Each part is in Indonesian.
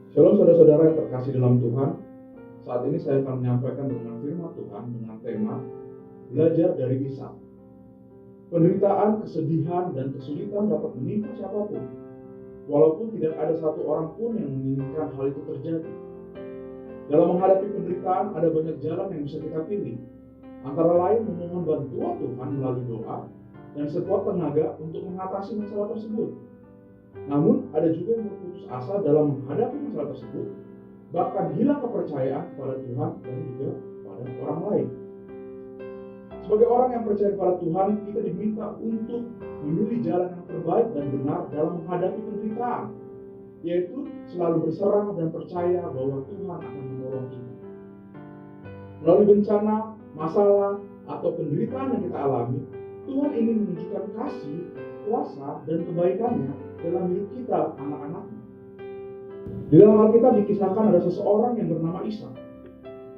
Shalom saudara-saudara yang terkasih dalam Tuhan. Saat ini saya akan menyampaikan dengan firman Tuhan dengan tema belajar dari Ishak. Penderitaan, kesedihan, dan kesulitan dapat menimpa siapapun, walaupun tidak ada satu orang pun yang menginginkan hal itu terjadi. Dalam menghadapi penderitaan, ada banyak jalan yang bisa kita pilih. Antara lain memohon bantuan Tuhan melalui doa dan sekuat tenaga untuk mengatasi masalah tersebut. Namun, ada juga yang berputus asa dalam menghadapi masalah tersebut, bahkan hilang kepercayaan kepada Tuhan dan juga pada orang lain. Sebagai orang yang percaya kepada Tuhan, kita diminta untuk memilih jalan yang terbaik dan benar dalam menghadapi penderitaan, yaitu selalu berserah dan percaya bahwa Tuhan akan menolong kita. Melalui bencana, masalah, atau penderitaan yang kita alami, Tuhan ingin menunjukkan kasih, kuasa, dan kebaikannya dalam hidup kita, anak-anaknya. Di dalam Alkitab dikisahkan ada seseorang yang bernama Ishak.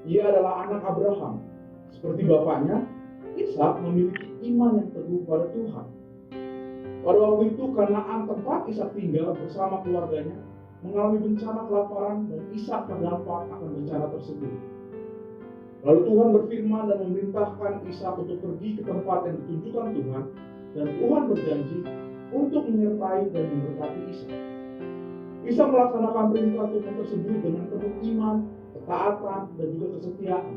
Ia adalah anak Abraham. Seperti bapaknya, Ishak memiliki iman yang teguh pada Tuhan. Pada waktu itu, Kanaan tempat Ishak tinggal bersama keluarganya mengalami bencana kelaparan dan Ishak terdampak akan bencana tersebut. Lalu Tuhan berfirman dan memerintahkan Ishak untuk pergi ke tempat yang ditunjukkan Tuhan, dan Tuhan berjanji untuk menyertai dan memberkati Ishak. Ishak melaksanakan perintah Tuhan tersebut dengan penuh iman, ketaatan, dan juga kesetiaan.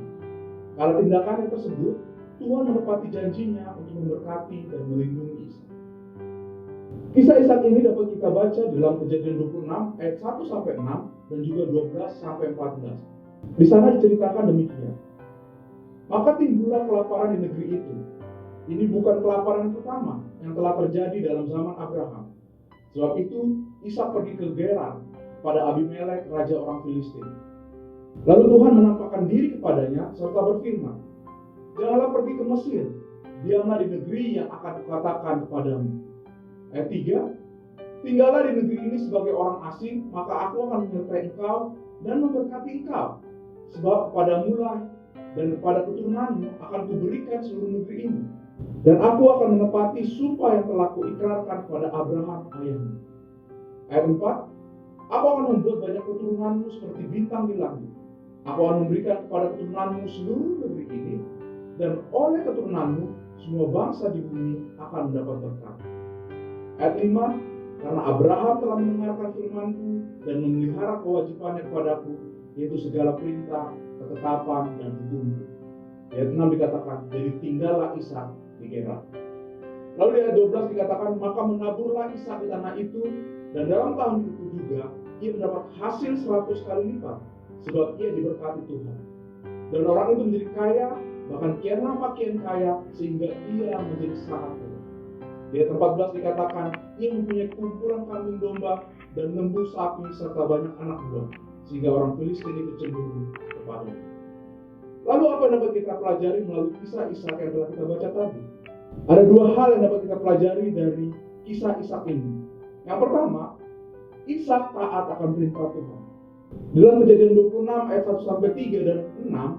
Karena tindakannya tersebut, Tuhan menepati janjinya untuk memberkati dan melindungi Ishak. Kisah Ishak ini dapat kita baca dalam Kejadian 26 ayat 1-6 dan juga 12-14. Di sana diceritakan demikian. Maka timbullah kelaparan di negeri itu. Ini bukan kelaparan pertama yang telah terjadi dalam zaman Abraham. Sebab itu, Ishak pergi ke Gerar pada Abimelek, raja orang Filistin. Lalu Tuhan menampakkan diri kepadanya serta berfirman, "Janganlah pergi ke Mesir, diamlah di negeri yang akan kukatakan kepadamu." Ayat 3, "Tinggallah di negeri ini sebagai orang asing, maka aku akan menyertai engkau dan memberkati engkau. Sebab kepadamu lah dan kepada keturunanmu akan kuberikan seluruh negeri ini. Dan aku akan menepati sumpah yang telah kuikrarkan kepada Abraham ayahmu." Ayat 4, "Aku akan membuat banyak keturunanmu seperti bintang di langit. Aku akan memberikan kepada keturunanmu seluruh negeri ini, dan oleh keturunanmu semua bangsa di bumi akan mendapat berkat." Ayat 5, "Karena Abraham telah mendengarkan firman-Ku dan memelihara kewajibannya kepadaku, yaitu segala perintah, ketetapan, dan hukum-Ku." Ayat 6 dikatakan, "Jadi tinggallah Ishak di Gerar." Lalu di ayat 12 dikatakan, "Maka menaburlah Ishak di tanah itu, dan dalam tahun itu juga ia mendapat hasil 100 kali lipat, sebab ia diberkati Tuhan. Dan orang itu menjadi kaya, bahkan kianlah makin kaya, sehingga ia menjadi sangat kaya." Di ayat 14 dikatakan, "Ia mempunyai kumpulan kambing domba dan lembu sapi serta banyak anak buah, sehingga orang Filistin itu cemburu kepadanya." Lalu apa yang dapat kita pelajari melalui kisah Ishak yang telah kita baca tadi? Ada dua hal yang dapat kita pelajari dari kisah Ishak ini. Yang pertama, Ishak taat akan perintah Tuhan. Dalam Kejadian 26 ayat 1-3 dan 6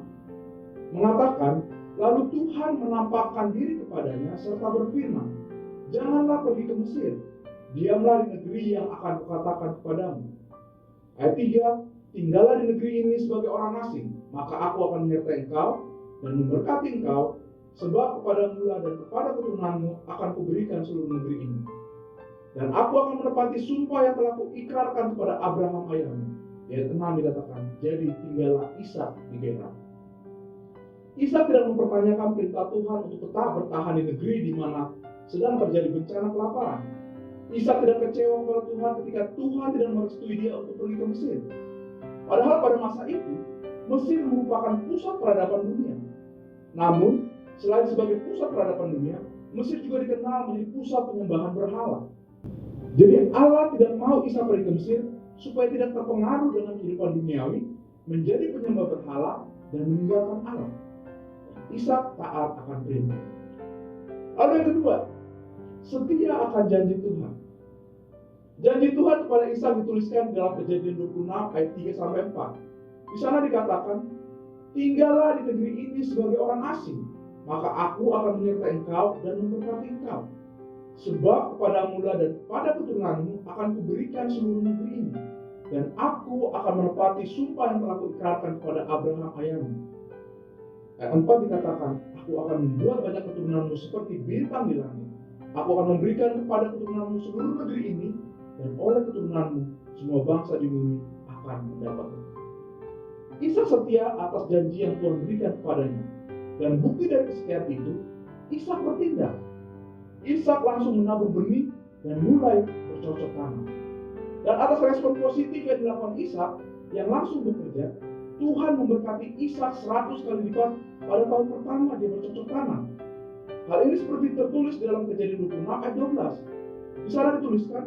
mengatakan, "Lalu Tuhan menampakkan diri kepadanya serta berfirman, janganlah pergi ke Mesir, diamlah di negeri yang akan kukatakan kepadamu." Ayat 3, "Tinggallah di negeri ini sebagai orang asing, maka aku akan menyertai engkau dan memberkati engkau, sebab kepadamu lah dan kepada keturunanmu akan kuberikan seluruh negeri ini. Dan aku akan menepati sumpah yang telah kuikrarkan kepada Abraham ayahmu." Ayat 6 dikatakan, "Jadi tinggallah Ishak di Gerar." Ishak tidak mempertanyakan perintah Tuhan untuk tetap bertahan di negeri di mana sedang terjadi bencana kelaparan. Ishak tidak kecewa kepada Tuhan ketika Tuhan tidak merestui dia untuk pergi ke Mesir. Padahal pada masa itu, Mesir merupakan pusat peradaban dunia. Namun, selain sebagai pusat peradaban dunia, Mesir juga dikenal menjadi pusat penyembahan berhala. Jadi Allah tidak mau Ishak pergi ke Mesir supaya tidak terpengaruh dengan kehidupan duniawi, menjadi penyembah berhala, dan meninggalkan Allah. Ishak taat akan perintah. Lalu yang kedua, setia akan janji Tuhan. Janji Tuhan kepada Ishak dituliskan dalam Kejadian 26 ayat 3-4. Di sana dikatakan, "Tinggallah di negeri ini sebagai orang asing, maka aku akan menyertai engkau dan memberkati engkau. Sebab kepadamu lah dan pada keturunanmu akan kuberikan seluruh negeri ini. dan aku akan menepati sumpah yang telah kuikrarkan kepada Abraham ayahmu. Ayat 4 dikatakan, aku akan membuat banyak keturunanmu seperti bintang di langit. Aku akan memberikan kepada keturunanmu seluruh negeri ini, dan oleh keturunanmu semua bangsa di bumi akan mendapatnya. Ishak setia atas janji yang Tuhan berikan kepadanya. Dan bukti dari kesetiaan itu, Ishak bertindak. Ishak langsung menabur benih dan mulai bercocok tanam. Dan atas respon positif yang dilakukan Ishak yang langsung bekerja, Tuhan memberkati Ishak 100 kali lipat pada tahun pertama dia bercocok tanam. Hal ini seperti tertulis dalam Kejadian 26 ayat 12. Di sana dituliskan,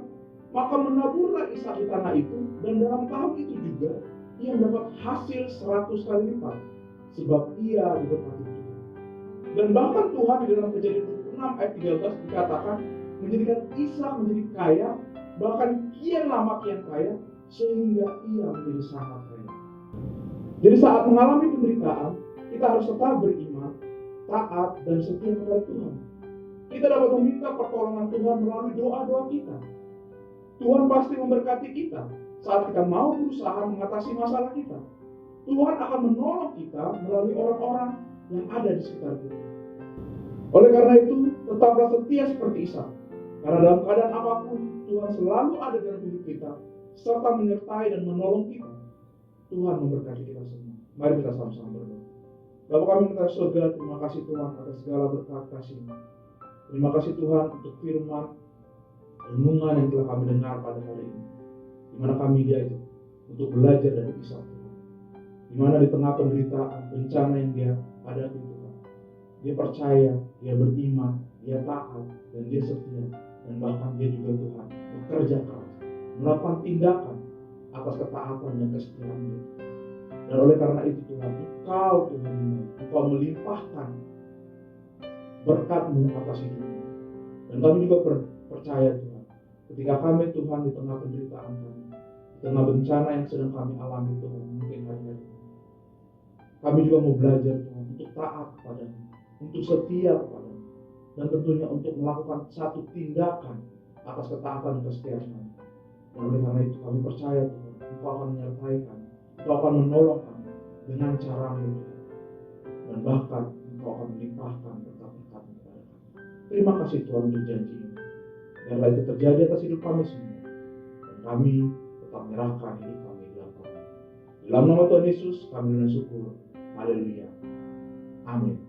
maka menaburlah Ishak di tanah itu, dan dalam tahun itu juga ia mendapat hasil 100 kali lipat, sebab ia diberkati Tuhan. Dan bahkan Tuhan di dalam Kejadian 26 ayat 13 dikatakan menjadikan Ishak menjadi kaya, bahkan kianlah makin kaya, sehingga ia menjadi sangat kaya. Jadi saat mengalami penderitaan, kita harus tetap beriman, taat, dan setia kepada Tuhan. Kita dapat meminta pertolongan Tuhan melalui doa-doa kita. Tuhan pasti memberkati kita saat kita mau berusaha mengatasi masalah kita. Tuhan akan menolong kita melalui orang-orang yang ada di sekitar kita. Oleh karena itu, tetaplah setia seperti Ishak. Karena dalam keadaan apapun, Tuhan selalu ada dalam hidup kita, serta menyertai dan menolong kita. Tuhan memberkati kita semua. Mari kita sama-sama berdoa. Bapa kami minta surga, terima kasih Tuhan atas segala berkat kasih-Mu. Terima kasih Tuhan untuk firman, renungan yang telah kami dengar pada hari ini. Di mana kami diajak untuk belajar dari Ishak Tuhan. Di mana di tengah penderitaan, bencana yang dia hadapi Tuhan, dia percaya, dia beriman, dia taat, dan dia setia. Dan bahkan dia juga Tuhan bekerja keras, melakukan tindakan atas ketaatan dan kesetiaan dia. Dan oleh karena itu Tuhan, Engkau melimpahkan berkat-Mu atas hidupnya. Dan kami juga percaya Tuhan, ketika kami Tuhan di tengah penderitaan kami, di tengah bencana yang sedang kami alami Tuhan, mungkin hari-hari ini, kami juga mau belajar Tuhan untuk taat kepada-Mu, untuk setia kepada-Mu, dan tentunya untuk melakukan satu tindakan atas ketaatan dan kesetiaan kami. Dan oleh karena itu kami percaya Tuhan, Engkau akan menyertai kami, Engkau akan menolong kami dengan cara-Mu, dan bahkan Engkau akan melimpahkan berkat-berkat-Mu kepada kami. Terima kasih Tuhan untuk janji ini. Biarlah itu terjadi atas hidup kami semua, dan kami tetap menyerahkan hidup kami di dalam Tuhan. Dalam nama Tuhan Yesus kami bersyukur. Haleluya. Amin.